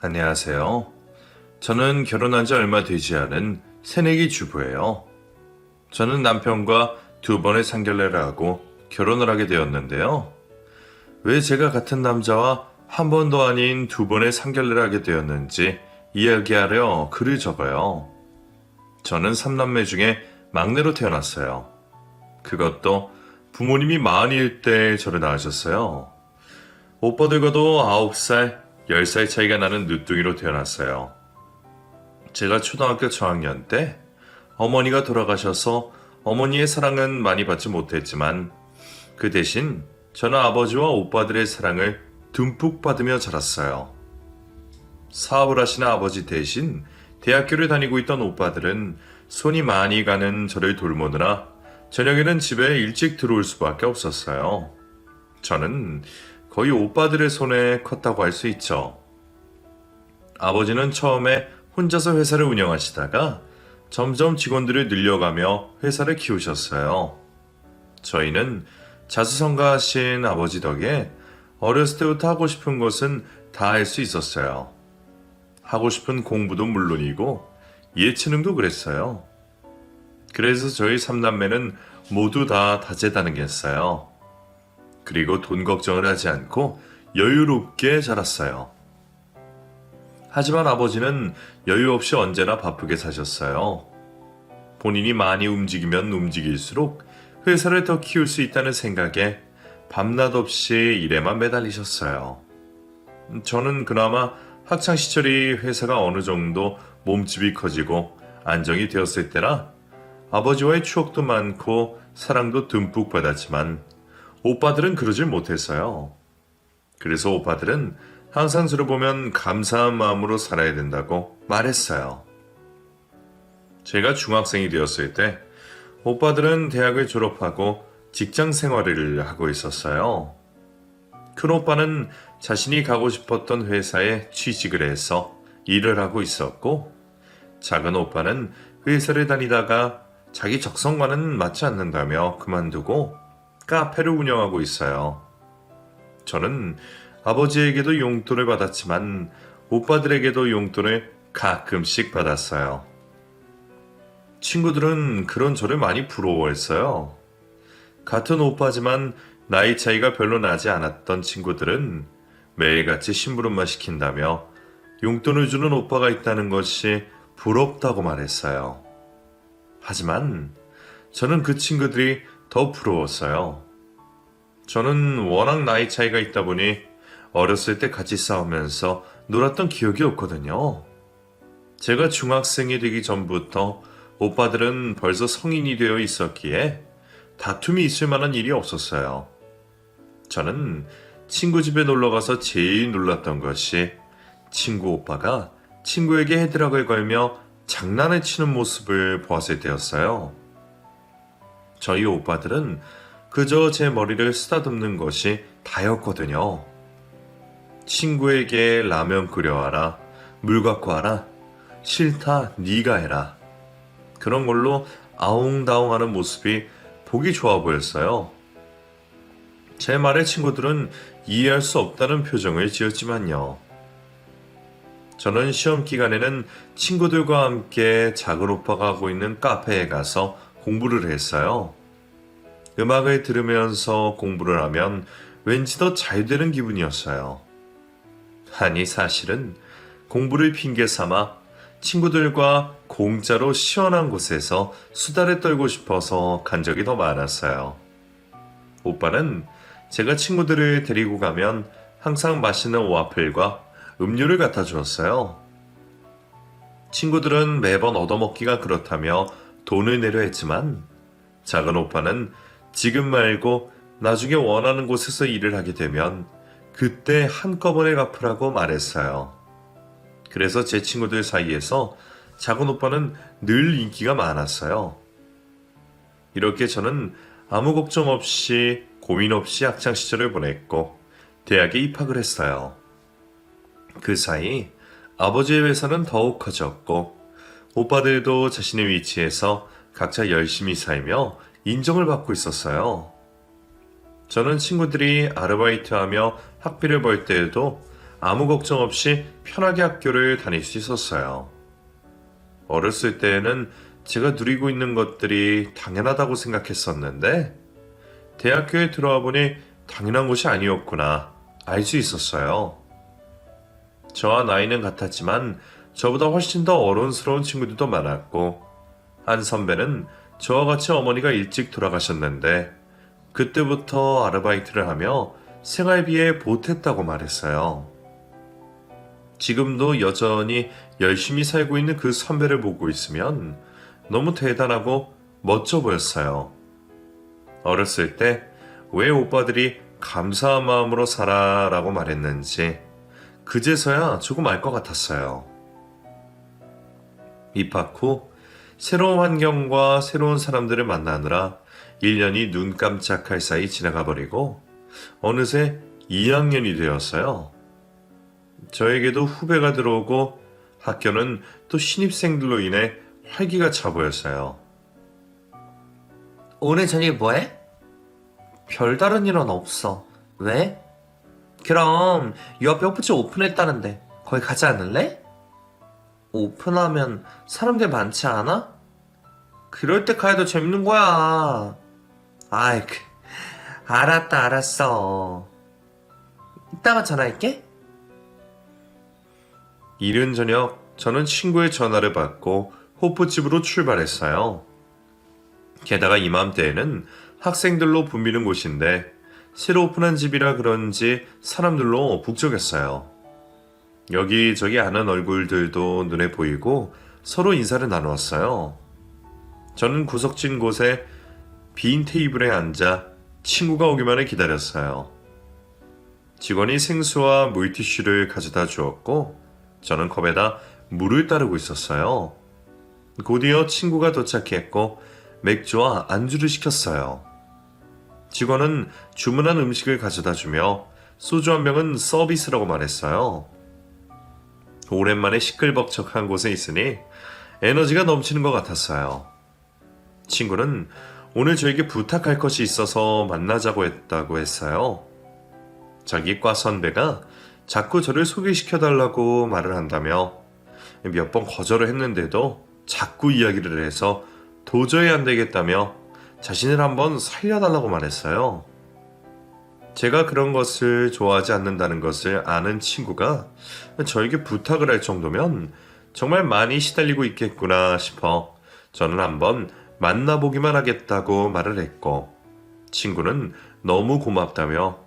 안녕하세요. 저는 결혼한 지 얼마 되지 않은 새내기 주부예요. 저는 남편과 두 번의 상견례를 하고 결혼을 하게 되었는데요. 왜 제가 같은 남자와 한 번도 아닌 두 번의 상견례를 하게 되었는지 이야기하려 글을 적어요. 저는 삼남매 중에 막내로 태어났어요. 그것도 부모님이 마흔일 때 저를 낳으셨어요. 오빠들과도 9살, 10살 차이가 나는 늦둥이로 태어났어요. 제가 초등학교 저학년 때 어머니가 돌아가셔서 어머니의 사랑은 많이 받지 못했지만 그 대신 저는 아버지와 오빠들의 사랑을 듬뿍 받으며 자랐어요. 사업을 하시는 아버지 대신 대학교를 다니고 있던 오빠들은 손이 많이 가는 저를 돌보느라 저녁에는 집에 일찍 들어올 수밖에 없었어요. 저는 거의 오빠들의 손에 컸다고 할 수 있죠. 아버지는 처음에 혼자서 회사를 운영하시다가 점점 직원들을 늘려가며 회사를 키우셨어요. 저희는 자수성가하신 아버지 덕에 어렸을 때부터 하고 싶은 것은 다 할 수 있었어요. 하고 싶은 공부도 물론이고 예체능도 그랬어요. 그래서 저희 삼남매는 모두 다 다재다능했어요. 그리고 돈 걱정을 하지 않고 여유롭게 자랐어요. 하지만 아버지는 여유 없이 언제나 바쁘게 사셨어요. 본인이 많이 움직이면 움직일수록 회사를 더 키울 수 있다는 생각에 밤낮 없이 일에만 매달리셨어요. 저는 그나마 학창시절이 회사가 어느 정도 몸집이 커지고 안정이 되었을 때라 아버지와의 추억도 많고 사랑도 듬뿍 받았지만 오빠들은 그러질 못했어요. 그래서 오빠들은 항상 저를 보면 감사한 마음으로 살아야 된다고 말했어요. 제가 중학생이 되었을 때 오빠들은 대학을 졸업하고 직장 생활을 하고 있었어요. 큰 오빠는 자신이 가고 싶었던 회사에 취직을 해서 일을 하고 있었고 작은 오빠는 회사를 다니다가 자기 적성과는 맞지 않는다며 그만두고 카페를 운영하고 있어요. 저는 아버지에게도 용돈을 받았지만 오빠들에게도 용돈을 가끔씩 받았어요. 친구들은 그런 저를 많이 부러워했어요. 같은 오빠지만 나이 차이가 별로 나지 않았던 친구들은 매일같이 심부름만 시킨다며 용돈을 주는 오빠가 있다는 것이 부럽다고 말했어요. 하지만 저는 그 친구들이 더 부러웠어요. 저는 워낙 나이 차이가 있다 보니 어렸을 때 같이 싸우면서 놀았던 기억이 없거든요. 제가 중학생이 되기 전부터 오빠들은 벌써 성인이 되어 있었기에 다툼이 있을 만한 일이 없었어요. 저는 친구 집에 놀러가서 제일 놀랐던 것이 친구 오빠가 친구에게 헤드락을 걸며 장난을 치는 모습을 보았을 때였어요. 저희 오빠들은 그저 제 머리를 쓰다듬는 것이 다였거든요. 친구에게 라면 끓여와라, 물 갖고 와라, 싫다 네가 해라. 그런 걸로 아웅다웅하는 모습이 보기 좋아 보였어요. 제 말에 친구들은 이해할 수 없다는 표정을 지었지만요. 저는 시험 기간에는 친구들과 함께 작은 오빠가 하고 있는 카페에 가서 공부를 했어요. 음악을 들으면서 공부를 하면 왠지 더 잘 되는 기분이었어요. 아니 사실은 공부를 핑계 삼아 친구들과 공짜로 시원한 곳에서 수다를 떨고 싶어서 간 적이 더 많았어요. 오빠는 제가 친구들을 데리고 가면 항상 맛있는 와플과 음료를 갖다 주었어요. 친구들은 매번 얻어먹기가 그렇다며 돈을 내려 했지만 작은 오빠는 지금 말고 나중에 원하는 곳에서 일을 하게 되면 그때 한꺼번에 갚으라고 말했어요. 그래서 제 친구들 사이에서 작은 오빠는 늘 인기가 많았어요. 이렇게 저는 아무 걱정 없이 고민 없이 학창시절을 보냈고 대학에 입학을 했어요. 그 사이 아버지의 회사는 더욱 커졌고 오빠들도 자신의 위치에서 각자 열심히 살며 인정을 받고 있었어요. 저는 친구들이 아르바이트하며 학비를 벌 때에도 아무 걱정 없이 편하게 학교를 다닐 수 있었어요. 어렸을 때에는 제가 누리고 있는 것들이 당연하다고 생각했었는데 대학교에 들어와 보니 당연한 것이 아니었구나 알 수 있었어요. 저와 나이는 같았지만 저보다 훨씬 더 어른스러운 친구들도 많았고 한 선배는 저와 같이 어머니가 일찍 돌아가셨는데 그때부터 아르바이트를 하며 생활비에 보탰다고 말했어요. 지금도 여전히 열심히 살고 있는 그 선배를 보고 있으면 너무 대단하고 멋져 보였어요. 어렸을 때 왜 오빠들이 감사한 마음으로 살아라고 말했는지 그제서야 조금 알 것 같았어요. 입학 후 새로운 환경과 새로운 사람들을 만나느라 1년이 눈 깜짝할 사이 지나가 버리고 어느새 2학년이 되었어요. 저에게도 후배가 들어오고 학교는 또 신입생들로 인해 활기가 차 보였어요. 오늘 저녁에 뭐해? 별다른 일은 없어. 왜? 그럼 요 앞에 호프집 오픈했다는데 거기 가지 않을래? 오픈하면 사람들 많지 않아? 그럴 때 가야 더 재밌는 거야. 아이, 알았다, 알았어. 이따가 전화할게. 이른 저녁 저는 친구의 전화를 받고 호프집으로 출발했어요. 게다가 이맘때에는 학생들로 붐비는 곳인데 새로 오픈한 집이라 그런지 사람들로 북적였어요. 여기저기 아는 얼굴들도 눈에 보이고 서로 인사를 나누었어요. 저는 구석진 곳에 빈 테이블에 앉아 친구가 오기만을 기다렸어요. 직원이 생수와 물티슈를 가져다 주었고 저는 컵에다 물을 따르고 있었어요. 곧이어 친구가 도착했고 맥주와 안주를 시켰어요. 직원은 주문한 음식을 가져다 주며 소주 한 병은 서비스라고 말했어요. 오랜만에 시끌벅적한 곳에 있으니 에너지가 넘치는 것 같았어요. 친구는 오늘 저에게 부탁할 것이 있어서 만나자고 했다고 했어요. 자기 과 선배가 자꾸 저를 소개시켜달라고 말을 한다며 몇 번 거절을 했는데도 자꾸 이야기를 해서 도저히 안 되겠다며 자신을 한번 살려달라고 말했어요. 제가 그런 것을 좋아하지 않는다는 것을 아는 친구가 저에게 부탁을 할 정도면 정말 많이 시달리고 있겠구나 싶어 저는 한번 만나보기만 하겠다고 말을 했고 친구는 너무 고맙다며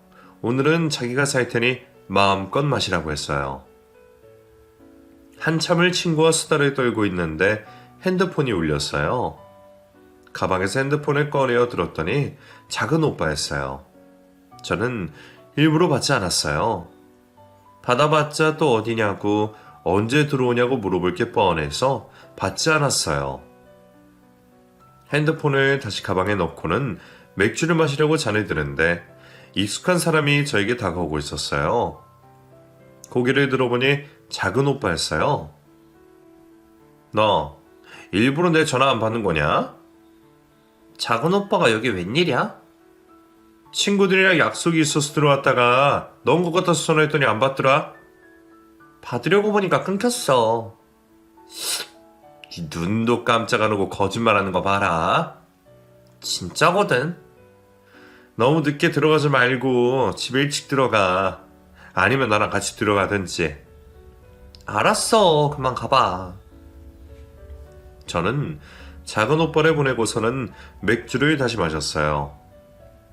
오늘은 자기가 살 테니 마음껏 마시라고 했어요. 한참을 친구와 수다를 떨고 있는데 핸드폰이 울렸어요. 가방에서 핸드폰을 꺼내어 들었더니 작은 오빠였어요. 저는 일부러 받지 않았어요. 받아봤자 또 어디냐고 언제 들어오냐고 물어볼 게 뻔해서 받지 않았어요. 핸드폰을 다시 가방에 넣고는 맥주를 마시려고 잔을 드는데 익숙한 사람이 저에게 다가오고 있었어요. 고개를 들어보니 작은 오빠였어요. 너 일부러 내 전화 안 받는 거냐? 작은 오빠가 여기 웬일이야? 친구들이랑 약속이 있어서 들어왔다가 넌 것 같아서 전화했더니 안 받더라. 받으려고 보니까 끊겼어. 네 눈도 깜짝 안 오고 거짓말하는 거 봐라. 진짜거든. 너무 늦게 들어가지 말고 집에 일찍 들어가. 아니면 나랑 같이 들어가든지. 알았어, 그만 가봐. 저는 작은 오빠를 보내고서는 맥주를 다시 마셨어요.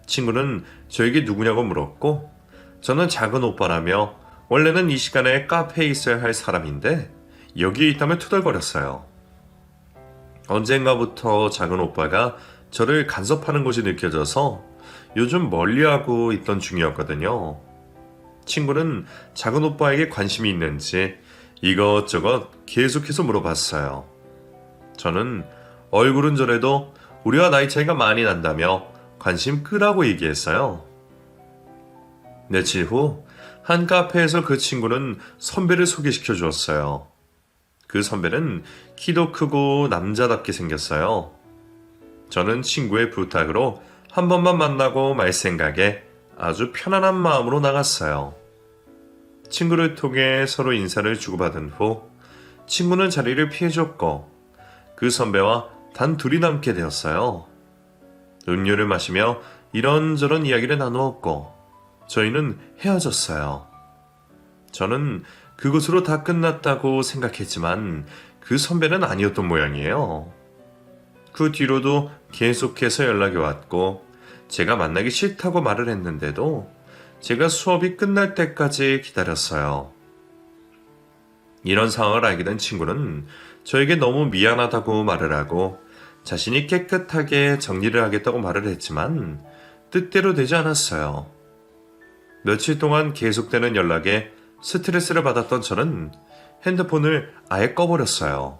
친구는 저에게 누구냐고 물었고 저는 작은 오빠라며 원래는 이 시간에 카페에 있어야 할 사람인데 여기에 있다며 투덜거렸어요. 언젠가부터 작은 오빠가 저를 간섭하는 것이 느껴져서 요즘 멀리하고 있던 중이었거든요. 친구는 작은 오빠에게 관심이 있는지 이것저것 계속해서 물어봤어요. 저는 얼굴은 저래도 우리와 나이 차이가 많이 난다며 관심 끄라고 얘기했어요. 며칠 후 한 카페에서 그 친구는 선배를 소개시켜 주었어요. 그 선배는 키도 크고 남자답게 생겼어요. 저는 친구의 부탁으로 한 번만 만나고 말 생각에 아주 편안한 마음으로 나갔어요. 친구를 통해 서로 인사를 주고받은 후 친구는 자리를 피해줬고 그 선배와 단 둘이 남게 되었어요. 음료를 마시며 이런저런 이야기를 나누었고 저희는 헤어졌어요. 저는 그것으로 다 끝났다고 생각했지만 그 선배는 아니었던 모양이에요. 그 뒤로도 계속해서 연락이 왔고 제가 만나기 싫다고 말을 했는데도 제가 수업이 끝날 때까지 기다렸어요. 이런 상황을 알게 된 친구는 저에게 너무 미안하다고 말을 하고 자신이 깨끗하게 정리를 하겠다고 말을 했지만 뜻대로 되지 않았어요. 며칠 동안 계속되는 연락에 스트레스를 받았던 저는 핸드폰을 아예 꺼버렸어요.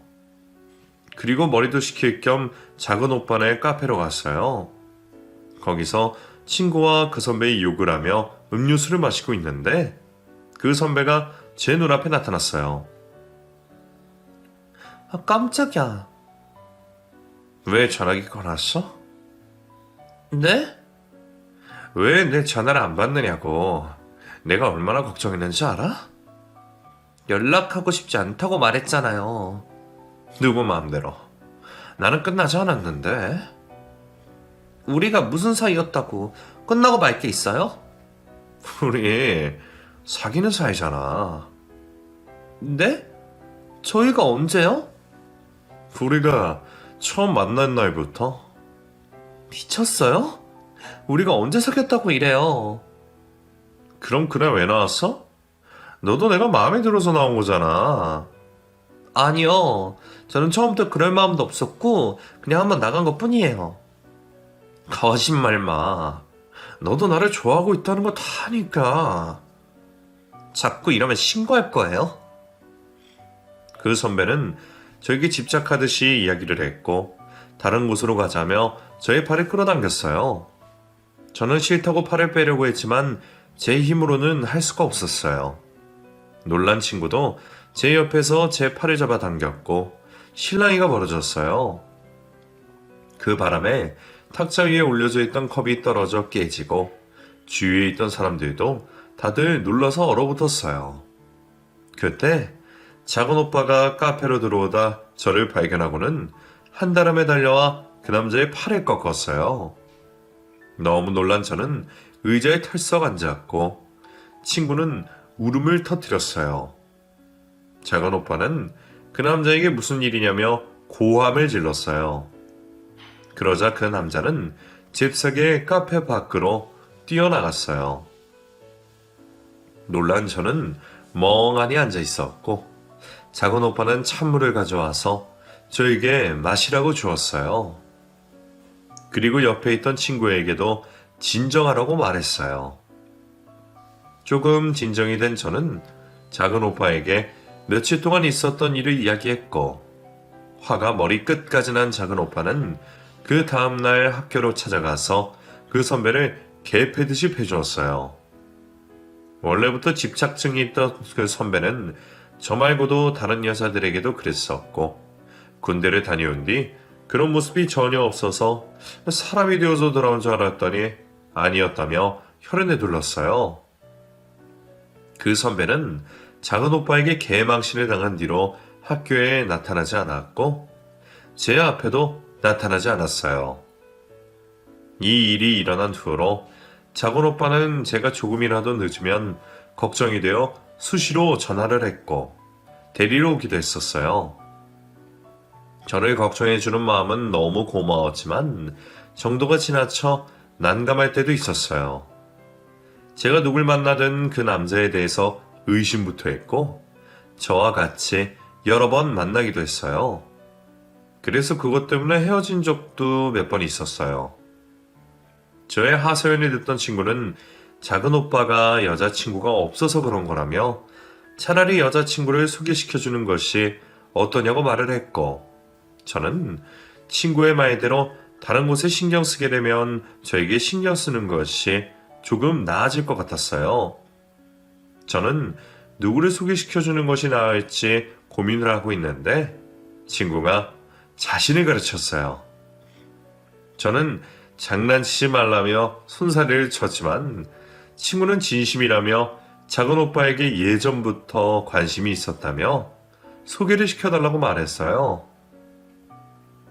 그리고 머리도 식힐 겸 작은 오빠네 카페로 갔어요. 거기서 친구와 그 선배의 욕을 하며 음료수를 마시고 있는데 그 선배가 제 눈앞에 나타났어요. 아, 깜짝이야. 왜 전화기 꺼놨어? 네? 왜 내 전화를 안 받느냐고. 내가 얼마나 걱정했는지 알아? 연락하고 싶지 않다고 말했잖아요. 누구 마음대로. 나는 끝나지 않았는데. 우리가 무슨 사이였다고 끝나고 말 게 있어요? 우리 사귀는 사이잖아. 네? 저희가 언제요? 우리가 처음 만난 날부터. 미쳤어요? 우리가 언제 사귀었다고 이래요? 그럼 그날 왜 나왔어? 너도 내가 마음에 들어서 나온 거잖아. 아니요. 저는 처음부터 그럴 마음도 없었고 그냥 한번 나간 것 뿐이에요. 거짓말 마. 너도 나를 좋아하고 있다는 거 다 아니까. 자꾸 이러면 신고할 거예요? 그 선배는 저에게 집착하듯이 이야기를 했고 다른 곳으로 가자며 저의 팔을 끌어당겼어요. 저는 싫다고 팔을 빼려고 했지만 제 힘으로는 할 수가 없었어요. 놀란 친구도 제 옆에서 제 팔을 잡아 당겼고 실랑이가 벌어졌어요. 그 바람에 탁자 위에 올려져 있던 컵이 떨어져 깨지고 주위에 있던 사람들도 다들 놀라서 얼어붙었어요. 그때 작은 오빠가 카페로 들어오다 저를 발견하고는 한달음에 달려와 그 남자의 팔을 꺾었어요. 너무 놀란 저는 의자에 털썩 앉았고 친구는 울음을 터뜨렸어요. 작은 오빠는 그 남자에게 무슨 일이냐며 고함을 질렀어요. 그러자 그 남자는 잽싸게 카페 밖으로 뛰어나갔어요. 놀란 저는 멍하니 앉아 있었고 작은 오빠는 찬물을 가져와서 저에게 마시라고 주었어요. 그리고 옆에 있던 친구에게도 진정하라고 말했어요. 조금 진정이 된 저는 작은 오빠에게 며칠 동안 있었던 일을 이야기했고 화가 머리끝까지 난 작은 오빠는 그 다음날 학교로 찾아가서 그 선배를 개 패듯이 패주었어요. 원래부터 집착증이 있던 그 선배는 저 말고도 다른 여자들에게도 그랬었고 군대를 다녀온 뒤 그런 모습이 전혀 없어서 사람이 되어서 돌아온 줄 알았더니 아니었다며 혀를 내둘렀어요. 그 선배는 작은 오빠에게 개망신을 당한 뒤로 학교에 나타나지 않았고 제 앞에도 나타나지 않았어요. 이 일이 일어난 후로 작은 오빠는 제가 조금이라도 늦으면 걱정이 되어 수시로 전화를 했고 데리러 오기도 했었어요. 저를 걱정해주는 마음은 너무 고마웠지만 정도가 지나쳐 난감할 때도 있었어요. 제가 누굴 만나든 그 남자에 대해서 의심부터 했고 저와 같이 여러 번 만나기도 했어요. 그래서 그것 때문에 헤어진 적도 몇 번 있었어요. 저의 하소연을 듣던 친구는 작은 오빠가 여자친구가 없어서 그런 거라며 차라리 여자친구를 소개시켜주는 것이 어떠냐고 말을 했고 저는 친구의 말대로 다른 곳에 신경 쓰게 되면 저에게 신경 쓰는 것이 조금 나아질 것 같았어요. 저는 누구를 소개시켜주는 것이 나을지 고민을 하고 있는데 친구가 자신을 가르쳤어요. 저는 장난치지 말라며 손사래를 쳤지만 친구는 진심이라며 작은 오빠에게 예전부터 관심이 있었다며 소개를 시켜달라고 말했어요.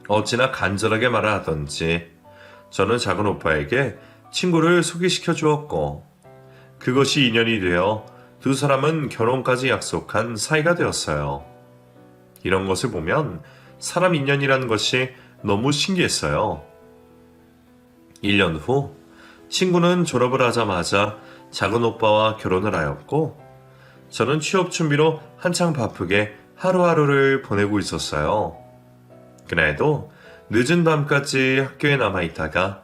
어찌나 간절하게 말을 하던지 저는 작은 오빠에게 친구를 소개시켜 주었고 그것이 인연이 되어 두 사람은 결혼까지 약속한 사이가 되었어요. 이런 것을 보면 사람 인연이라는 것이 너무 신기했어요. 1년 후 친구는 졸업을 하자마자 작은 오빠와 결혼을 하였고 저는 취업 준비로 한창 바쁘게 하루하루를 보내고 있었어요. 그날도 늦은 밤까지 학교에 남아있다가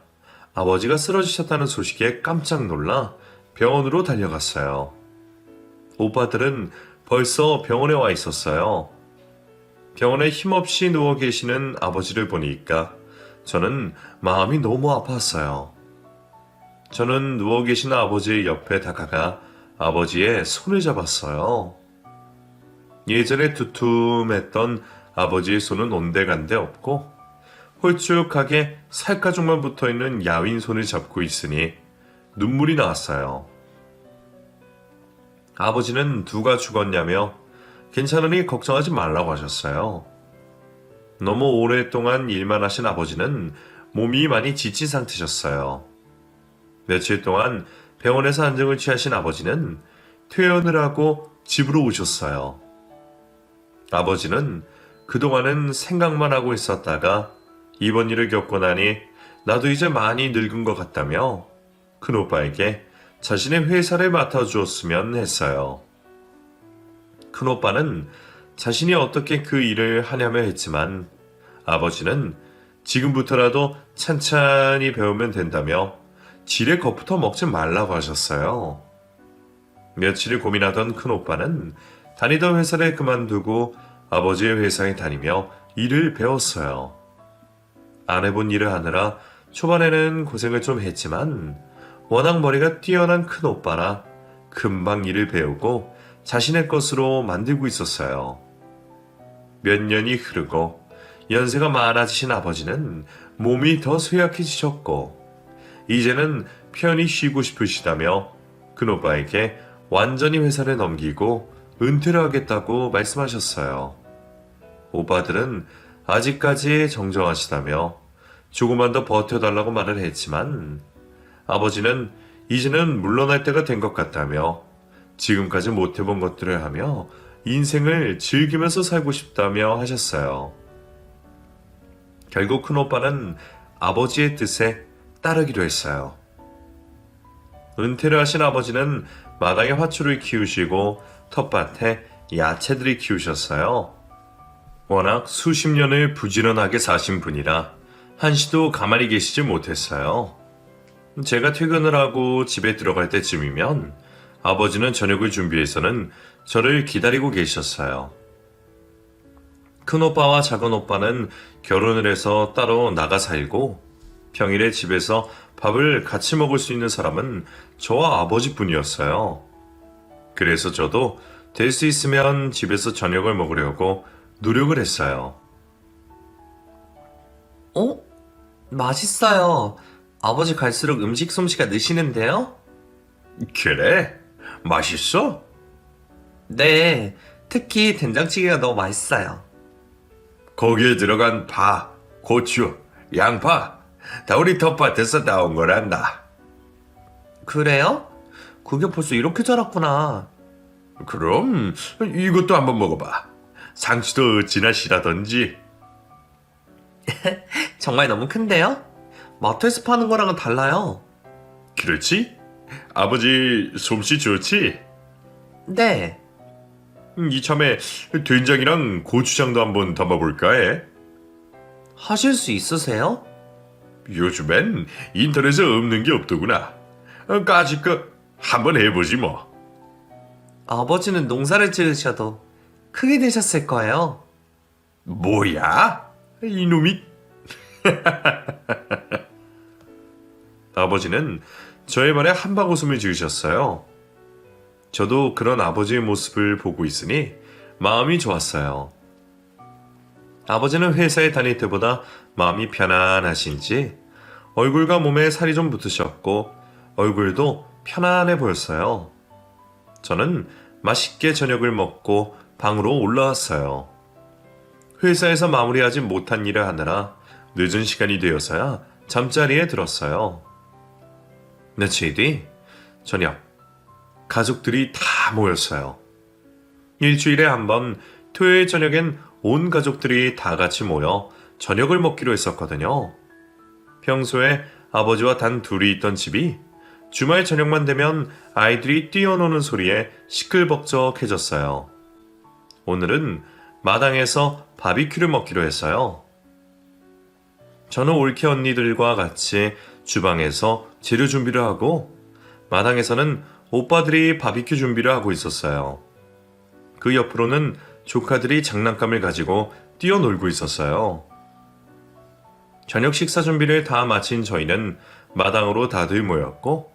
아버지가 쓰러지셨다는 소식에 깜짝 놀라 병원으로 달려갔어요. 오빠들은 벌써 병원에 와 있었어요. 병원에 힘없이 누워 계시는 아버지를 보니까 저는 마음이 너무 아팠어요. 저는 누워 계신 아버지의 옆에 다가가 아버지의 손을 잡았어요. 예전에 두툼했던 아버지의 손은 온데간데 없고 홀쭉하게 살가죽만 붙어있는 야윈 손을 잡고 있으니 눈물이 나왔어요. 아버지는 누가 죽었냐며 괜찮으니 걱정하지 말라고 하셨어요. 너무 오랫동안 일만 하신 아버지는 몸이 많이 지친 상태셨어요. 며칠 동안 병원에서 안정을 취하신 아버지는 퇴원을 하고 집으로 오셨어요. 아버지는 그동안은 생각만 하고 있었다가 이번 일을 겪고 나니 나도 이제 많이 늙은 것 같다며 큰오빠에게 자신의 회사를 맡아주었으면 했어요. 큰오빠는 자신이 어떻게 그 일을 하냐며 했지만 아버지는 지금부터라도 찬찬히 배우면 된다며 지레 겁부터 먹지 말라고 하셨어요. 며칠을 고민하던 큰오빠는 다니던 회사를 그만두고 아버지의 회사에 다니며 일을 배웠어요. 안 해본 일을 하느라 초반에는 고생을 좀 했지만 워낙 머리가 뛰어난 큰오빠라 금방 일을 배우고 자신의 것으로 만들고 있었어요. 몇 년이 흐르고 연세가 많아지신 아버지는 몸이 더 쇠약해지셨고 이제는 편히 쉬고 싶으시다며 큰오빠에게 완전히 회사를 넘기고 은퇴를 하겠다고 말씀하셨어요. 오빠들은 아직까지 정정하시다며 조금만 더 버텨달라고 말을 했지만 아버지는 이제는 물러날 때가 된 것 같다며 지금까지 못해본 것들을 하며 인생을 즐기면서 살고 싶다며 하셨어요. 결국 큰오빠는 아버지의 뜻에 따르기로 했어요. 은퇴를 하신 아버지는 마당에 화초를 키우시고 텃밭에 야채들을 키우셨어요. 워낙 수십 년을 부지런하게 사신 분이라 한시도 가만히 계시지 못했어요. 제가 퇴근을 하고 집에 들어갈 때쯤이면 아버지는 저녁을 준비해서는 저를 기다리고 계셨어요. 큰오빠와 작은오빠는 결혼을 해서 따로 나가 살고 평일에 집에서 밥을 같이 먹을 수 있는 사람은 저와 아버지뿐이었어요. 그래서 저도 될 수 있으면 집에서 저녁을 먹으려고 노력을 했어요. 맛있어요. 아버지 갈수록 음식 솜씨가 느시는데요? 그래? 맛있어? 네, 특히 된장찌개가 너무 맛있어요. 거기에 들어간 파, 고추, 양파 다 우리 텃밭에서 나온 거란다. 그래요? 그게 벌써 이렇게 자랐구나. 그럼 이것도 한번 먹어봐. 상추도 어찌나 실하던지. 정말 너무 큰데요? 마트에서 파는 거랑은 달라요. 그렇지? 아버지 솜씨 좋지? 네, 이참에 된장이랑 고추장도 한번 담아볼까 해. 하실 수 있으세요? 요즘엔 인터넷에 없는 게 없더구나. 까짓거 한번 해보지 뭐. 아버지는 농사를 지으셔도 크게 되셨을 거예요. 뭐야? 이놈이. 아버지는 저의 말에 한방 웃음을 지으셨어요. 저도 그런 아버지의 모습을 보고 있으니 마음이 좋았어요. 아버지는 회사에 다닐 때보다 마음이 편안하신지 얼굴과 몸에 살이 좀 붙으셨고 얼굴도 편안해 보였어요. 저는 맛있게 저녁을 먹고 방으로 올라왔어요. 회사에서 마무리하지 못한 일을 하느라 늦은 시간이 되어서야 잠자리에 들었어요. 며칠 뒤 저녁, 가족들이 다 모였어요. 일주일에 한 번 토요일 저녁엔 온 가족들이 다 같이 모여 저녁을 먹기로 했었거든요. 평소에 아버지와 단 둘이 있던 집이 주말 저녁만 되면 아이들이 뛰어노는 소리에 시끌벅적해졌어요. 오늘은 마당에서 바비큐를 먹기로 했어요. 저는 올케 언니들과 같이 주방에서 재료 준비를 하고 마당에서는 오빠들이 바비큐 준비를 하고 있었어요. 그 옆으로는 조카들이 장난감을 가지고 뛰어놀고 있었어요. 저녁 식사 준비를 다 마친 저희는 마당으로 다들 모였고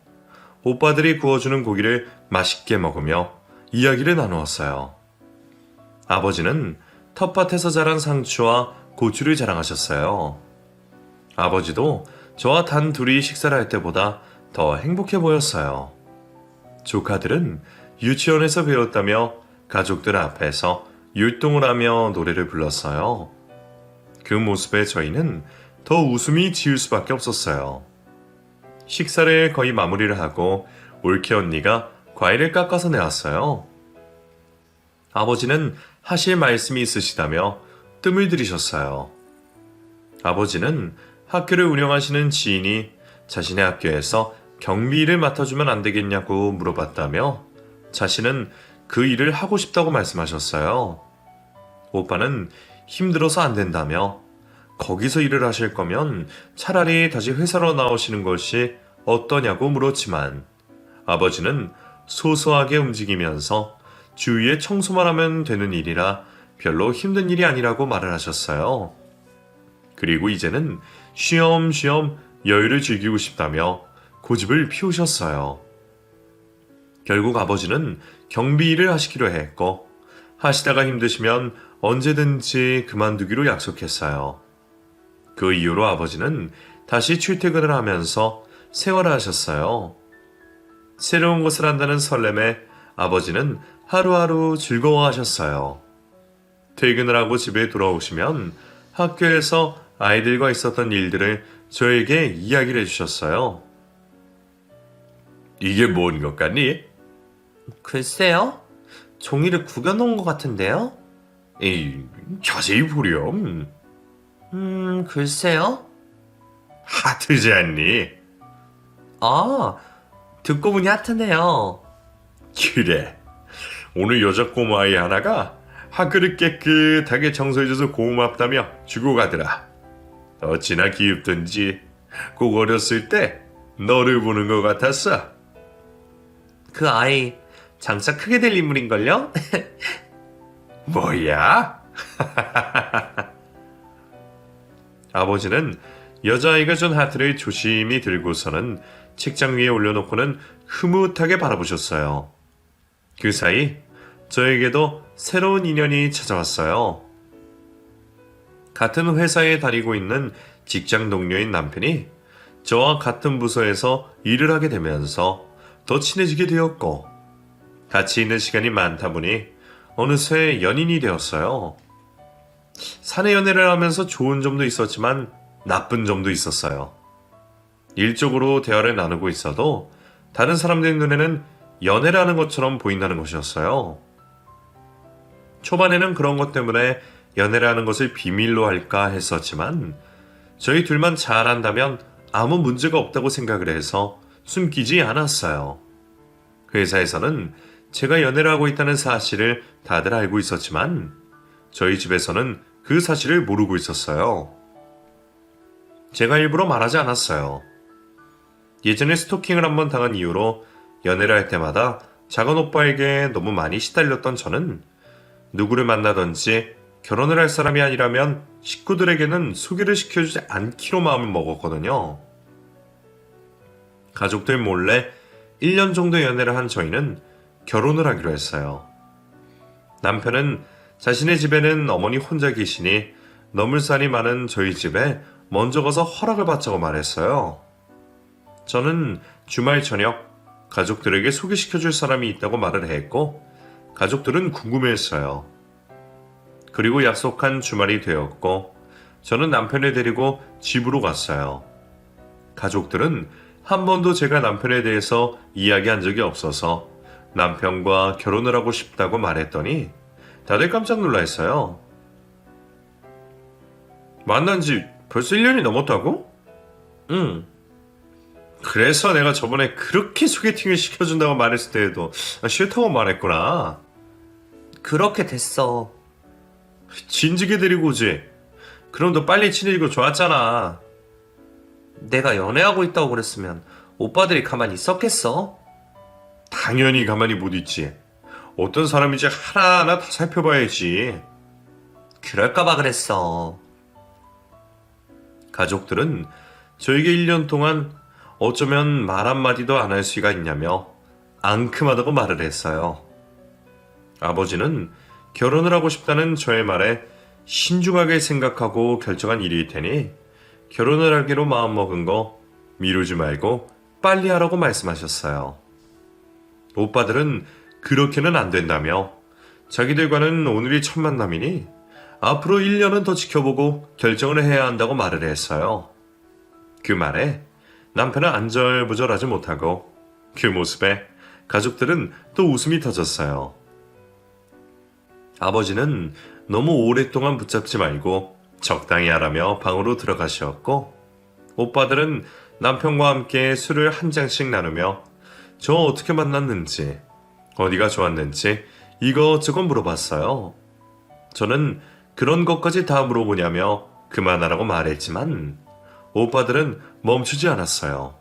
오빠들이 구워주는 고기를 맛있게 먹으며 이야기를 나누었어요. 아버지는 텃밭에서 자란 상추와 고추를 자랑하셨어요. 아버지도 저와 단 둘이 식사를 할 때보다 더 행복해 보였어요. 조카들은 유치원에서 배웠다며 가족들 앞에서 율동을 하며 노래를 불렀어요. 그 모습에 저희는 더 웃음이 지을 수밖에 없었어요. 식사를 거의 마무리를 하고 올케 언니가 과일을 깎아서 내왔어요. 아버지는 하실 말씀이 있으시다며 뜸을 들이셨어요. 아버지는 학교를 운영하시는 지인이 자신의 학교에서 경비일을 맡아주면 안 되겠냐고 물어봤다며 자신은 그 일을 하고 싶다고 말씀하셨어요. 오빠는 힘들어서 안 된다며 거기서 일을 하실 거면 차라리 다시 회사로 나오시는 것이 어떠냐고 물었지만 아버지는 소소하게 움직이면서 주위에 청소만 하면 되는 일이라 별로 힘든 일이 아니라고 말을 하셨어요. 그리고 이제는 쉬엄쉬엄 여유를 즐기고 싶다며 고집을 피우셨어요. 결국 아버지는 경비 일을 하시기로 했고 하시다가 힘드시면 언제든지 그만두기로 약속했어요. 그 이후로 아버지는 다시 출퇴근을 하면서 생활을 하셨어요. 새로운 것을 한다는 설렘에 아버지는 하루하루 즐거워하셨어요. 퇴근을 하고 집에 돌아오시면 학교에서 아이들과 있었던 일들을 저에게 이야기를 해주셨어요. 이게 뭔 것 같니? 글쎄요? 종이를 구겨놓은 것 같은데요? 에이, 자세히 보렴. 글쎄요? 하트지 않니? 아, 듣고 보니 하트네요. 그래. 오늘 여자 꼬마아이 하나가 학교를 깨끗하게 청소해줘서 고맙다며 주고 가더라. 어찌나 귀엽던지 꼭 어렸을 때 너를 보는 것 같았어. 그 아이 장차 크게 될 인물인걸요? 뭐야? 아버지는 여자아이가 준 하트를 조심히 들고서는 책장 위에 올려놓고는 흐뭇하게 바라보셨어요. 그 사이 저에게도 새로운 인연이 찾아왔어요. 같은 회사에 다니고 있는 직장 동료인 남편이 저와 같은 부서에서 일을 하게 되면서 더 친해지게 되었고 같이 있는 시간이 많다 보니 어느새 연인이 되었어요. 사내 연애를 하면서 좋은 점도 있었지만 나쁜 점도 있었어요. 일적으로 대화를 나누고 있어도 다른 사람들 눈에는 연애라는 것처럼 보인다는 것이었어요. 초반에는 그런 것 때문에 연애라는 것을 비밀로 할까 했었지만 저희 둘만 잘한다면 아무 문제가 없다고 생각을 해서 숨기지 않았어요. 회사에서는 제가 연애를 하고 있다는 사실을 다들 알고 있었지만 저희 집에서는 그 사실을 모르고 있었어요. 제가 일부러 말하지 않았어요. 예전에 스토킹을 한번 당한 이후로 연애를 할 때마다 작은 오빠에게 너무 많이 시달렸던 저는 누구를 만나든지 결혼을 할 사람이 아니라면 식구들에게는 소개를 시켜주지 않기로 마음을 먹었거든요. 가족들 몰래 1년 정도 연애를 한 저희는 결혼을 하기로 했어요. 남편은 자신의 집에는 어머니 혼자 계시니 너물살이 많은 저희 집에 먼저 가서 허락을 받자고 말했어요. 저는 주말 저녁 가족들에게 소개시켜줄 사람이 있다고 말을 했고 가족들은 궁금해했어요. 그리고 약속한 주말이 되었고 저는 남편을 데리고 집으로 갔어요. 가족들은 한 번도 제가 남편에 대해서 이야기한 적이 없어서 남편과 결혼을 하고 싶다고 말했더니 다들 깜짝 놀라했어요. 만난 지 벌써 1년이 넘었다고? 응. 그래서 내가 저번에 그렇게 소개팅을 시켜준다고 말했을 때에도 싫다고 말했구나. 그렇게 됐어. 진지게 데리고 오지. 그럼 더 빨리 친해지고 좋았잖아. 내가 연애하고 있다고 그랬으면 오빠들이 가만히 있었겠어? 당연히 가만히 못 있지. 어떤 사람인지 하나하나 다 살펴봐야지. 그럴까봐 그랬어. 가족들은 저에게 1년 동안 어쩌면 말 한마디도 안 할 수가 있냐며 앙큼하다고 말을 했어요. 아버지는 결혼을 하고 싶다는 저의 말에 신중하게 생각하고 결정한 일일 테니 결혼을 하기로 마음먹은 거 미루지 말고 빨리 하라고 말씀하셨어요. 오빠들은 그렇게는 안 된다며 자기들과는 오늘이 첫 만남이니 앞으로 1년은 더 지켜보고 결정을 해야 한다고 말을 했어요. 그 말에 남편은 안절부절하지 못하고 그 모습에 가족들은 또 웃음이 터졌어요. 아버지는 너무 오랫동안 붙잡지 말고 적당히 하라며 방으로 들어가셨고 오빠들은 남편과 함께 술을 한 잔씩 나누며 저 어떻게 만났는지 어디가 좋았는지 이것저것 물어봤어요. 저는 그런 것까지 다 물어보냐며 그만하라고 말했지만 오빠들은 멈추지 않았어요.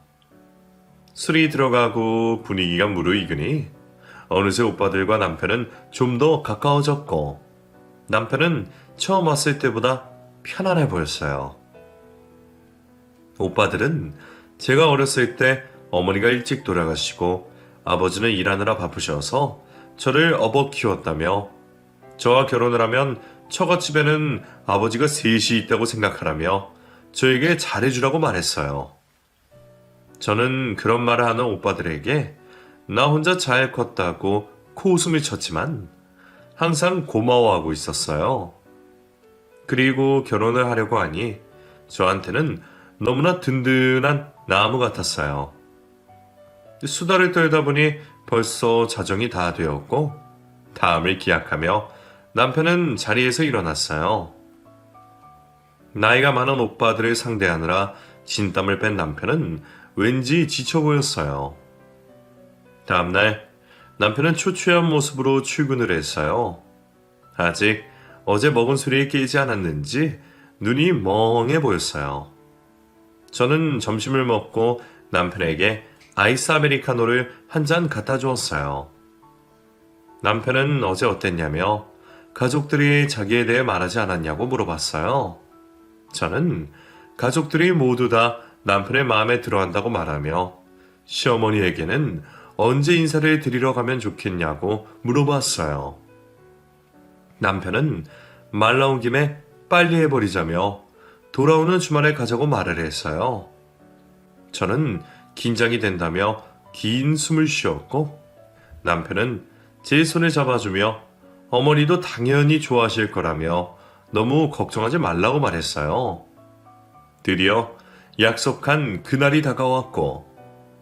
술이 들어가고 분위기가 무르익으니 어느새 오빠들과 남편은 좀 더 가까워졌고 남편은 처음 왔을 때보다 편안해 보였어요. 오빠들은 제가 어렸을 때 어머니가 일찍 돌아가시고 아버지는 일하느라 바쁘셔서 저를 업어 키웠다며 저와 결혼을 하면 처갓집에는 아버지가 셋이 있다고 생각하라며 저에게 잘해주라고 말했어요. 저는 그런 말을 하는 오빠들에게 나 혼자 잘 컸다고 코웃음을 쳤지만 항상 고마워하고 있었어요. 그리고 결혼을 하려고 하니 저한테는 너무나 든든한 나무 같았어요. 수다를 떨다 보니 벌써 자정이 다 되었고 다음을 기약하며 남편은 자리에서 일어났어요. 나이가 많은 오빠들을 상대하느라 진땀을 뺀 남편은 왠지 지쳐 보였어요. 다음날 남편은 초췌한 모습으로 출근을 했어요. 아직 어제 먹은 술이 깨지 않았는지 눈이 멍해 보였어요. 저는 점심을 먹고 남편에게 아이스 아메리카노를 한 잔 갖다 주었어요. 남편은 어제 어땠냐며 가족들이 자기에 대해 말하지 않았냐고 물어봤어요. 저는 가족들이 모두 다 남편의 마음에 들어한다고 말하며 시어머니에게는 언제 인사를 드리러 가면 좋겠냐고 물어봤어요. 남편은 말 나온 김에 빨리 해버리자며 돌아오는 주말에 가자고 말을 했어요. 저는 긴장이 된다며 긴 숨을 쉬었고 남편은 제 손을 잡아주며 어머니도 당연히 좋아하실 거라며 너무 걱정하지 말라고 말했어요. 드디어 약속한 그날이 다가왔고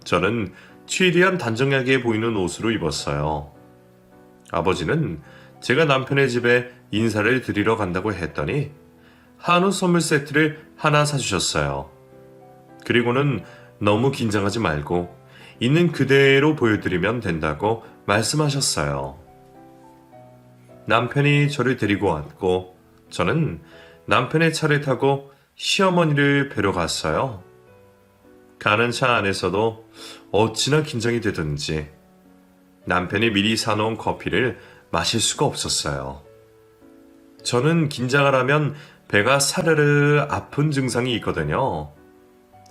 저는 최대한 단정하게 보이는 옷으로 입었어요. 아버지는 제가 남편의 집에 인사를 드리러 간다고 했더니 한우 선물 세트를 하나 사주셨어요. 그리고는 너무 긴장하지 말고 있는 그대로 보여드리면 된다고 말씀하셨어요. 남편이 저를 데리고 왔고 저는 남편의 차를 타고 시어머니를 뵈러 갔어요. 가는 차 안에서도 어찌나 긴장이 되던지 남편이 미리 사놓은 커피를 마실 수가 없었어요. 저는 긴장을 하면 배가 사르르 아픈 증상이 있거든요.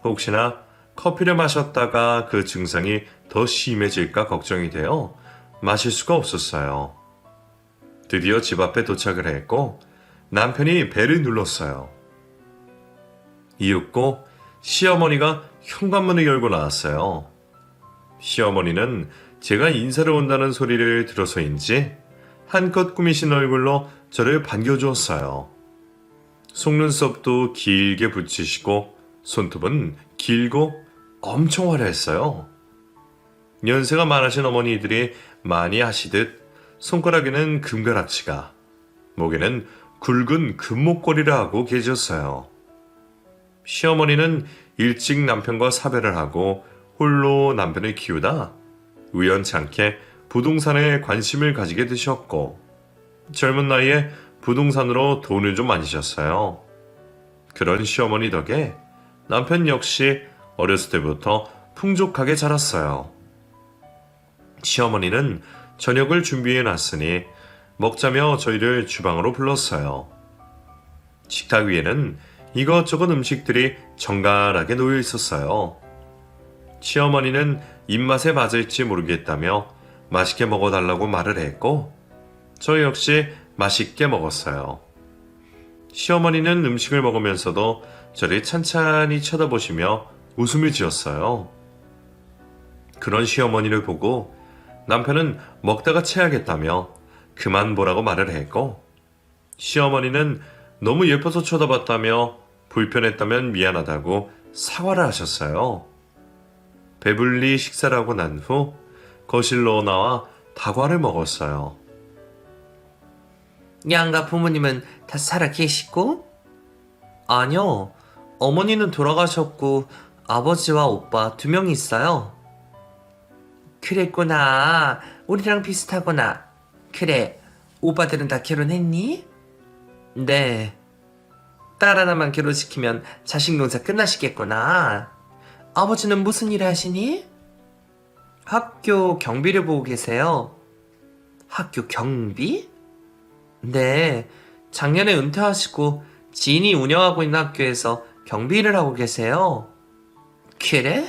혹시나 커피를 마셨다가 그 증상이 더 심해질까 걱정이 되어 마실 수가 없었어요. 드디어 집 앞에 도착을 했고 남편이 배를 눌렀어요. 이윽고 시어머니가 현관문을 열고 나왔어요. 시어머니는 제가 인사를 온다는 소리를 들어서인지 한껏 꾸미신 얼굴로 저를 반겨주었어요. 속눈썹도 길게 붙이시고 손톱은 길고 엄청 화려했어요. 연세가 많으신 어머니들이 많이 하시듯 손가락에는 금가락지가, 목에는 굵은 금목걸이를 하고 계셨어요. 시어머니는 일찍 남편과 사별을 하고 홀로 남편을 키우다 우연찮게 부동산에 관심을 가지게 되셨고 젊은 나이에 부동산으로 돈을 좀 많이셨어요. 그런 시어머니 덕에 남편 역시 어렸을 때부터 풍족하게 자랐어요. 시어머니는 저녁을 준비해 놨으니 먹자며 저희를 주방으로 불렀어요. 식탁 위에는 이것저것 음식들이 정갈하게 놓여 있었어요. 시어머니는 입맛에 맞을지 모르겠다며 맛있게 먹어달라고 말을 했고 저 역시 맛있게 먹었어요. 시어머니는 음식을 먹으면서도 저를 찬찬히 쳐다보시며 웃음을 지었어요. 그런 시어머니를 보고 남편은 먹다가 체하겠다며 그만 보라고 말을 했고 시어머니는 너무 예뻐서 쳐다봤다며 불편했다면 미안하다고 사과를 하셨어요. 배불리 식사를 하고 난 후 거실로 나와 다과를 먹었어요. 양가 부모님은 다 살아 계시고? 아니요. 어머니는 돌아가셨고 아버지와 오빠 2명이 있어요. 그랬구나. 우리랑 비슷하구나. 그래. 오빠들은 다 결혼했니? 네. 딸 하나만 결혼시키면 자식 농사 끝나시겠구나. 아버지는 무슨 일을 하시니? 학교 경비를 보고 계세요. 학교 경비? 네. 작년에 은퇴하시고 지인이 운영하고 있는 학교에서 경비 일을 하고 계세요. 그래?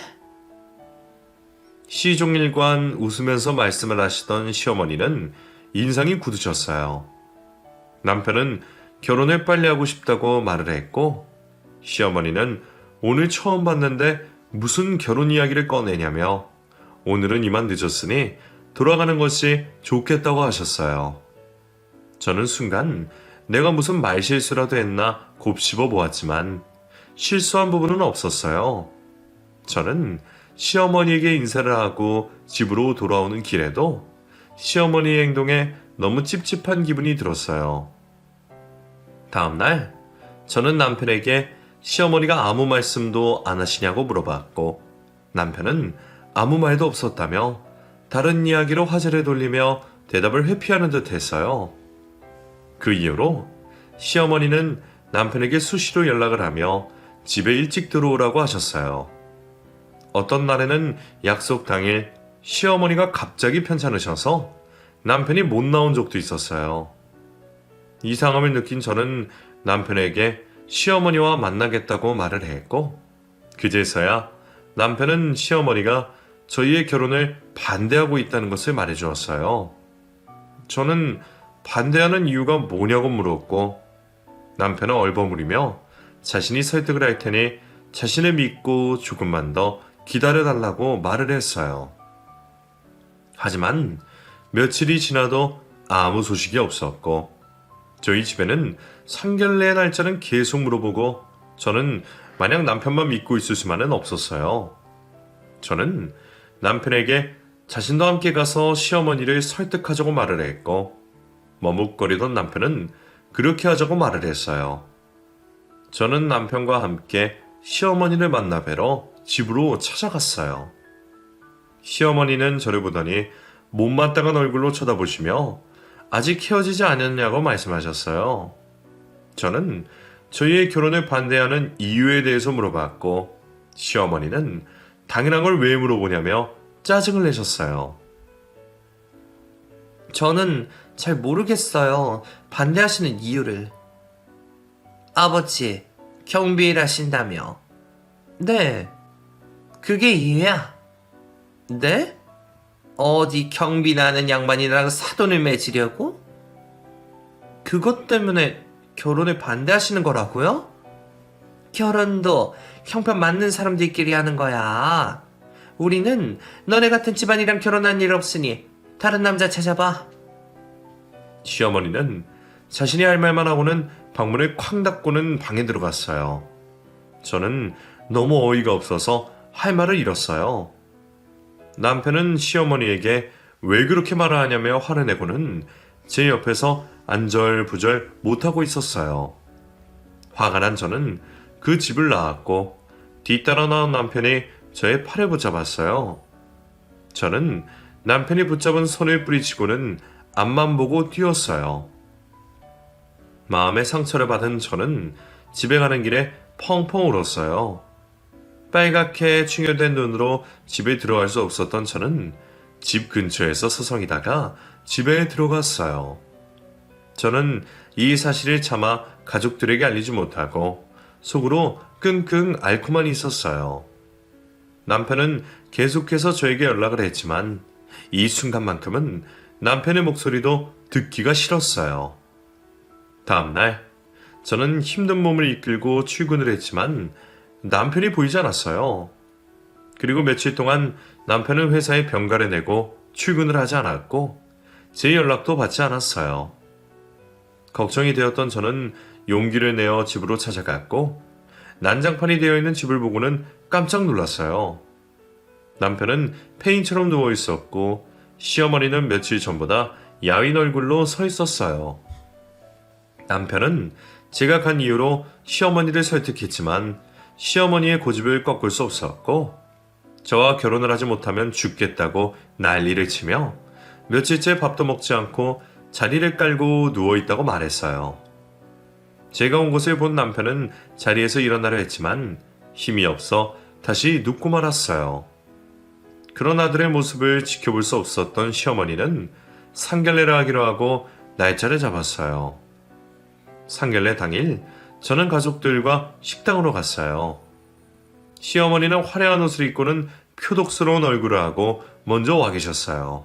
시종일관 웃으면서 말씀을 하시던 시어머니는 인상이 굳으셨어요. 남편은 결혼을 빨리 하고 싶다고 말을 했고 시어머니는 오늘 처음 봤는데 무슨 결혼 이야기를 꺼내냐며 오늘은 이만 늦었으니 돌아가는 것이 좋겠다고 하셨어요. 저는 순간 내가 무슨 말실수라도 했나 곱씹어 보았지만 실수한 부분은 없었어요. 저는 시어머니에게 인사를 하고 집으로 돌아오는 길에도 시어머니의 행동에 너무 찝찝한 기분이 들었어요. 다음날 저는 남편에게 시어머니가 아무 말씀도 안 하시냐고 물어봤고 남편은 아무 말도 없었다며 다른 이야기로 화제를 돌리며 대답을 회피하는 듯 했어요. 그 이후로 시어머니는 남편에게 수시로 연락을 하며 집에 일찍 들어오라고 하셨어요. 어떤 날에는 약속 당일 시어머니가 갑자기 편찮으셔서 남편이 못 나온 적도 있었어요. 이상함을 느낀 저는 남편에게 시어머니와 만나겠다고 말을 했고 그제서야 남편은 시어머니가 저희의 결혼을 반대하고 있다는 것을 말해주었어요. 저는 반대하는 이유가 뭐냐고 물었고 남편은 얼버무리며 자신이 설득을 할 테니 자신을 믿고 조금만 더 기다려달라고 말을 했어요. 하지만 며칠이 지나도 아무 소식이 없었고 저희 집에는 상견례 날짜는 계속 물어보고 저는 마냥 남편만 믿고 있을 수만은 없었어요. 저는 남편에게 자신도 함께 가서 시어머니를 설득하자고 말을 했고 머뭇거리던 남편은 그렇게 하자고 말을 했어요. 저는 남편과 함께 시어머니를 만나 뵈러 집으로 찾아갔어요. 시어머니는 저를 보더니 못마땅한 얼굴로 쳐다보시며 아직 헤어지지 않았냐고 말씀하셨어요. 저는 저희의 결혼을 반대하는 이유에 대해서 물어봤고 시어머니는 당연한 걸 왜 물어보냐며 짜증을 내셨어요. 저는 잘 모르겠어요. 반대하시는 이유를. 아버지, 경비일 하신다며. 네. 그게 이유야. 네? 어디 경비 나는 양반이랑 사돈을 맺으려고? 그것 때문에 결혼을 반대하시는 거라고요? 결혼도 형편 맞는 사람들끼리 하는 거야. 우리는 너네 같은 집안이랑 결혼한 일 없으니 다른 남자 찾아봐. 시어머니는 자신이 할 말만 하고는 방문을 쾅 닫고는 방에 들어갔어요. 저는 너무 어이가 없어서 할 말을 잃었어요. 남편은 시어머니에게 왜 그렇게 말을 하냐며 화를 내고는 제 옆에서 안절부절 못하고 있었어요. 화가 난 저는 그 집을 나왔고 뒤따라 나온 남편이 저의 팔을 붙잡았어요. 저는 남편이 붙잡은 손을 뿌리치고는 앞만 보고 뛰었어요. 마음의 상처를 받은 저는 집에 가는 길에 펑펑 울었어요. 빨갛게 충혈된 눈으로 집에 들어갈 수 없었던 저는 집 근처에서 서성이다가 집에 들어갔어요. 저는 이 사실을 차마 가족들에게 알리지 못하고 속으로 끙끙 앓고만 있었어요. 남편은 계속해서 저에게 연락을 했지만 이 순간만큼은 남편의 목소리도 듣기가 싫었어요. 다음날 저는 힘든 몸을 이끌고 출근을 했지만 남편이 보이지 않았어요. 그리고 며칠 동안 남편은 회사에 병가를 내고 출근을 하지 않았고 제 연락도 받지 않았어요. 걱정이 되었던 저는 용기를 내어 집으로 찾아갔고 난장판이 되어 있는 집을 보고는 깜짝 놀랐어요. 남편은 폐인처럼 누워 있었고 시어머니는 며칠 전보다 야윈 얼굴로 서 있었어요. 남편은 제가 간 이유로 시어머니를 설득했지만 시어머니의 고집을 꺾을 수 없었고 저와 결혼을 하지 못하면 죽겠다고 난리를 치며 며칠째 밥도 먹지 않고 자리를 깔고 누워있다고 말했어요. 제가 온 것을 본 남편은 자리에서 일어나려 했지만 힘이 없어 다시 눕고 말았어요. 그런 아들의 모습을 지켜볼 수 없었던 시어머니는 상견례를 하기로 하고 날짜를 잡았어요. 상견례 당일 저는 가족들과 식당으로 갔어요. 시어머니는 화려한 옷을 입고는 표독스러운 얼굴을 하고 먼저 와 계셨어요.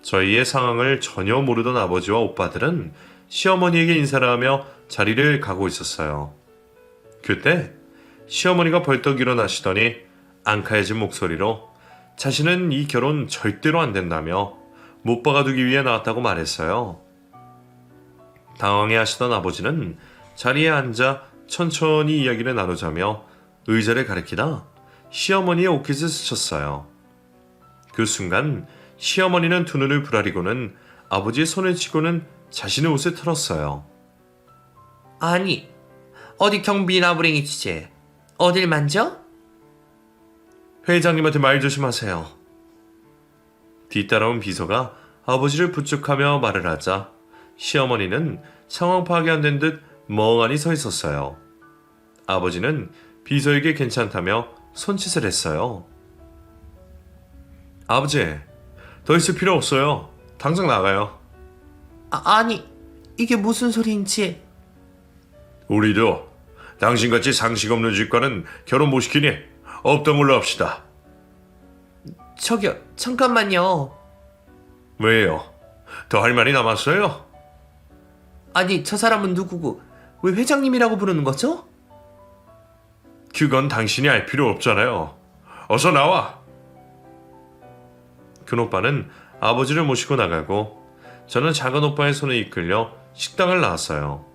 저희의 상황을 전혀 모르던 아버지와 오빠들은 시어머니에게 인사를 하며 자리를 가고 있었어요. 그때 시어머니가 벌떡 일어나시더니 앙카해진 목소리로 자신은 이 결혼 절대로 안 된다며 못 박아두기 위해 나왔다고 말했어요. 당황해 하시던 아버지는 자리에 앉아 천천히 이야기를 나누자며 의자를 가리키다 시어머니의 옷깃을 스쳤어요. 그 순간 시어머니는 두 눈을 부라리고는 아버지의 손을 치고는 자신의 옷을 털었어요. 아니, 어디 경비 나부랭이 주제. 어딜 만져? 회장님한테 말 조심하세요. 뒤따라온 비서가 아버지를 부축하며 말을 하자 시어머니는 상황 파악이 안 된 듯 멍하니 서 있었어요. 아버지는 비서에게 괜찮다며 손짓을 했어요. 아버지, 더 있을 필요 없어요. 당장 나가요. 아니, 이게 무슨 소리인지. 우리도 당신같이 상식 없는 집과는 결혼 못 시키니 없던 걸로 합시다. 저기요, 잠깐만요. 왜요? 더 할 말이 남았어요? 아니, 저 사람은 누구고 왜 회장님이라고 부르는 거죠? 그건 당신이 알 필요 없잖아요. 어서 나와. 큰 오빠는 아버지를 모시고 나가고 저는 작은 오빠의 손에 이끌려 식당을 나왔어요.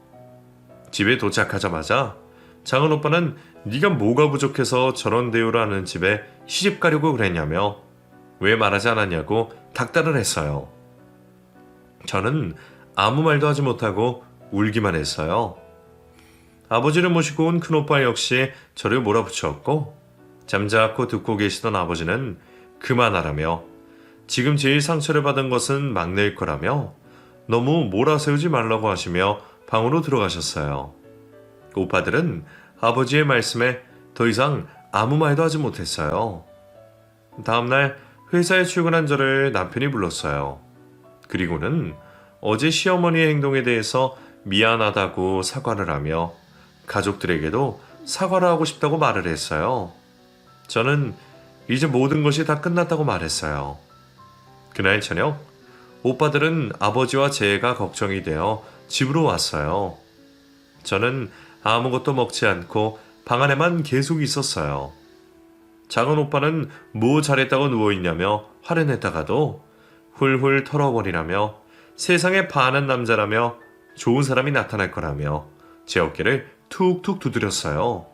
집에 도착하자마자 작은 오빠는 네가 뭐가 부족해서 저런 대우를 하는 집에 시집 가려고 그랬냐며 왜 말하지 않았냐고 닥달을 했어요. 저는 아무 말도 하지 못하고 울기만 했어요. 아버지를 모시고 온 큰오빠 역시 저를 몰아붙였고 잠자코 듣고 계시던 아버지는 그만하라며 지금 제일 상처를 받은 것은 막내일 거라며 너무 몰아세우지 말라고 하시며 방으로 들어가셨어요. 오빠들은 아버지의 말씀에 더 이상 아무 말도 하지 못했어요. 다음날 회사에 출근한 저를 남편이 불렀어요. 그리고는 어제 시어머니의 행동에 대해서 미안하다고 사과를 하며 가족들에게도 사과를 하고 싶다고 말을 했어요. 저는 이제 모든 것이 다 끝났다고 말했어요. 그날 저녁 오빠들은 아버지와 제가 걱정이 되어 집으로 왔어요. 저는 아무것도 먹지 않고 방 안에만 계속 있었어요. 작은 오빠는 뭐 잘했다고 누워있냐며 화를 냈다가도 훌훌 털어버리라며 세상에 반한 남자라며 좋은 사람이 나타날 거라며 제 어깨를 툭툭 두드렸어요.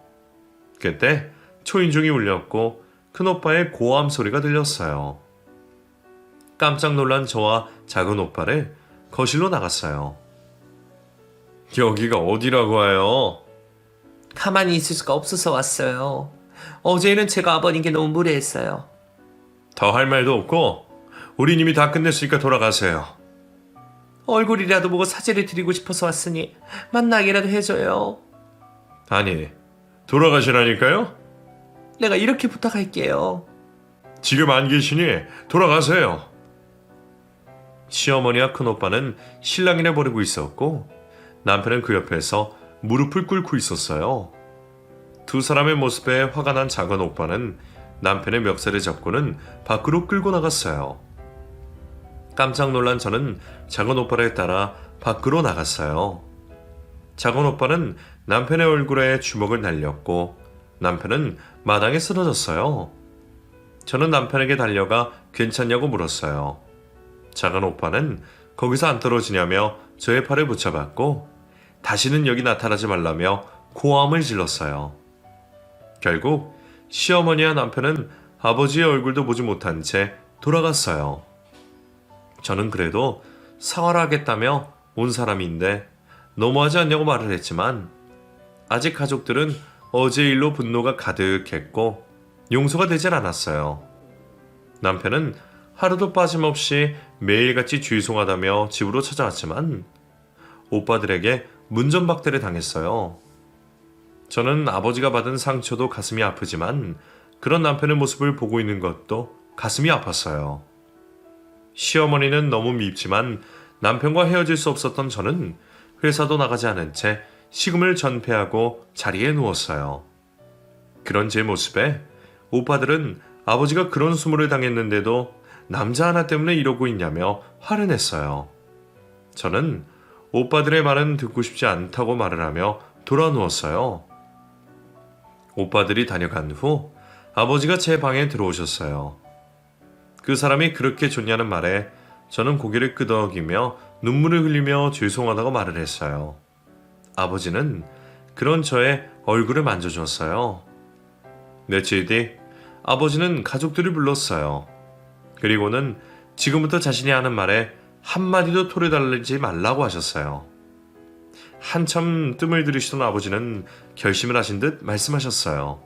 그때 초인종이 울렸고 큰오빠의 고함 소리가 들렸어요. 깜짝 놀란 저와 작은 오빠를 거실로 나갔어요. 여기가 어디라고 해요? 가만히 있을 수가 없어서 왔어요. 어제는 제가 아버님께 너무 무례했어요. 더 할 말도 없고 우린 이미 다 끝냈으니까 돌아가세요. 얼굴이라도 보고 사죄를 드리고 싶어서 왔으니 만나게라도 해줘요. 아니, 돌아가시라니까요? 내가 이렇게 부탁할게요. 지금 안 계시니 돌아가세요. 시어머니와 큰오빠는 신랑이나 버리고 있었고 남편은 그 옆에서 무릎을 꿇고 있었어요. 두 사람의 모습에 화가 난 작은 오빠는 남편의 멱살을 잡고는 밖으로 끌고 나갔어요. 깜짝 놀란 저는 작은 오빠를 따라 밖으로 나갔어요. 작은 오빠는 남편의 얼굴에 주먹을 날렸고 남편은 마당에 쓰러졌어요. 저는 남편에게 달려가 괜찮냐고 물었어요. 작은 오빠는 거기서 안 떨어지냐며 저의 팔을 붙잡았고 다시는 여기 나타나지 말라며 고함을 질렀어요. 결국 시어머니와 남편은 아버지의 얼굴도 보지 못한 채 돌아갔어요. 저는 그래도 사과를 하겠다며 온 사람인데 너무하지 않냐고 말을 했지만 아직 가족들은 어제 일로 분노가 가득했고 용서가 되질 않았어요. 남편은 하루도 빠짐없이 매일같이 죄송하다며 집으로 찾아왔지만 오빠들에게 문전박대를 당했어요. 저는 아버지가 받은 상처도 가슴이 아프지만 그런 남편의 모습을 보고 있는 것도 가슴이 아팠어요. 시어머니는 너무 밉지만 남편과 헤어질 수 없었던 저는 회사도 나가지 않은 채 식음을 전폐하고 자리에 누웠어요. 그런 제 모습에 오빠들은 아버지가 그런 수모를 당했는데도 남자 하나 때문에 이러고 있냐며 화를 냈어요. 저는 오빠들의 말은 듣고 싶지 않다고 말을 하며 돌아 누웠어요. 오빠들이 다녀간 후 아버지가 제 방에 들어오셨어요. 그 사람이 그렇게 좋냐는 말에 저는 고개를 끄덕이며 눈물을 흘리며 죄송하다고 말을 했어요. 아버지는 그런 저의 얼굴을 만져줬어요. 며칠 뒤 아버지는 가족들을 불렀어요. 그리고는 지금부터 자신이 하는 말에 한마디도 토를 달리지 말라고 하셨어요. 한참 뜸을 들이시던 아버지는 결심을 하신 듯 말씀하셨어요.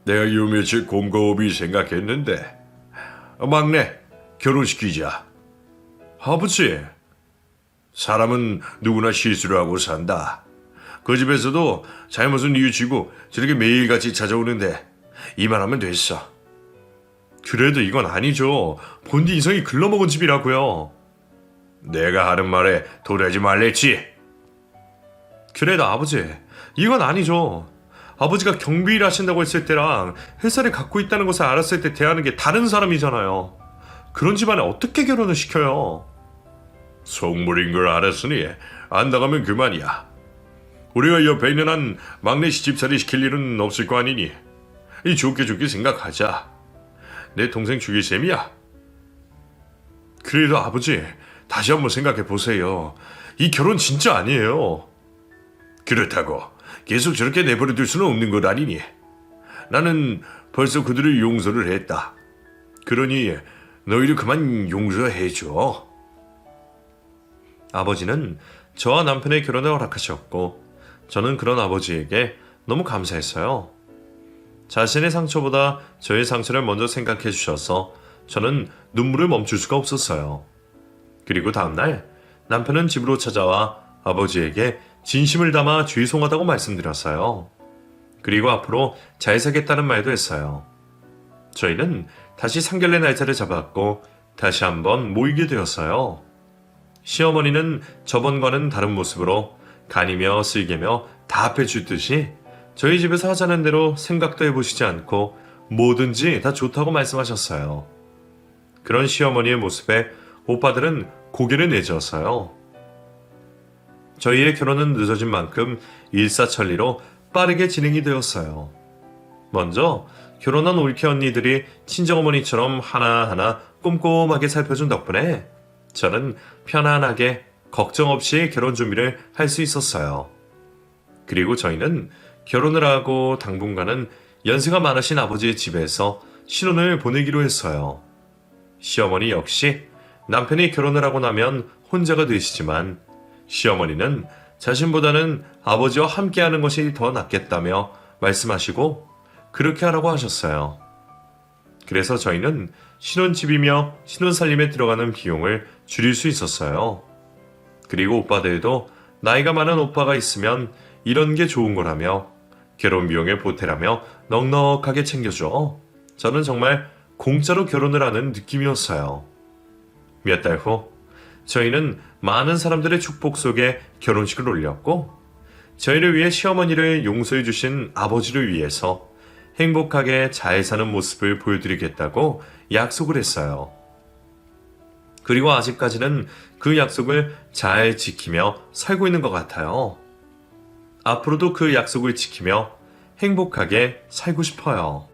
내가 요 며칠 곰곰이 생각했는데 막내 결혼시키자. 아버지, 사람은 누구나 실수를 하고 산다. 그 집에서도 잘못은 뉘우치고 저렇게 매일같이 찾아오는데 이만하면 됐어. 그래도 이건 아니죠. 본디 인성이 글러먹은 집이라고요. 내가 하는 말에 도래하지 말랬지. 그래도 아버지, 이건 아니죠. 아버지가 경비일 하신다고 했을 때랑 회사를 갖고 있다는 것을 알았을 때 대하는 게 다른 사람이잖아요. 그런 집안에 어떻게 결혼을 시켜요? 속물인 걸 알았으니 안 나가면 그만이야. 우리가 옆에 있는 한 막내 시집살이 시킬 일은 없을 거 아니니 이 좋게 생각하자. 내 동생 죽일 셈이야. 그래도 아버지, 다시 한번 생각해 보세요. 이 결혼 진짜 아니에요. 그렇다고 계속 저렇게 내버려둘 수는 없는 것 아니니. 나는 벌써 그들을 용서를 했다. 그러니 너희를 그만 용서해줘. 아버지는 저와 남편의 결혼을 허락하셨고 저는 그런 아버지에게 너무 감사했어요. 자신의 상처보다 저의 상처를 먼저 생각해 주셔서 저는 눈물을 멈출 수가 없었어요. 그리고 다음날 남편은 집으로 찾아와 아버지에게 진심을 담아 죄송하다고 말씀드렸어요. 그리고 앞으로 잘 살겠다는 말도 했어요. 저희는 다시 상견례 날짜를 잡았고 다시 한번 모이게 되었어요. 시어머니는 저번과는 다른 모습으로 간이며 쓸개며 다 합해주듯이 저희 집에서 하자는 대로 생각도 해보시지 않고 뭐든지 다 좋다고 말씀하셨어요. 그런 시어머니의 모습에 오빠들은 고개를 내저었어요. 저희의 결혼은 늦어진 만큼 일사천리로 빠르게 진행이 되었어요. 먼저 결혼한 올케 언니들이 친정어머니처럼 하나하나 꼼꼼하게 살펴준 덕분에 저는 편안하게 걱정 없이 결혼 준비를 할 수 있었어요. 그리고 저희는 결혼을 하고 당분간은 연세가 많으신 아버지의 집에서 신혼을 보내기로 했어요. 시어머니 역시 남편이 결혼을 하고 나면 혼자가 되시지만 시어머니는 자신보다는 아버지와 함께하는 것이 더 낫겠다며 말씀하시고 그렇게 하라고 하셨어요. 그래서 저희는 신혼집이며 신혼살림에 들어가는 비용을 줄일 수 있었어요. 그리고 오빠들도 나이가 많은 오빠가 있으면 이런 게 좋은 거라며 결혼 비용에 보태라며 넉넉하게 챙겨줘. 저는 정말 공짜로 결혼을 하는 느낌이었어요. 몇 달 후 저희는 많은 사람들의 축복 속에 결혼식을 올렸고 저희를 위해 시어머니를 용서해 주신 아버지를 위해서 행복하게 잘 사는 모습을 보여드리겠다고 약속을 했어요. 그리고 아직까지는 그 약속을 잘 지키며 살고 있는 것 같아요. 앞으로도 그 약속을 지키며 행복하게 살고 싶어요.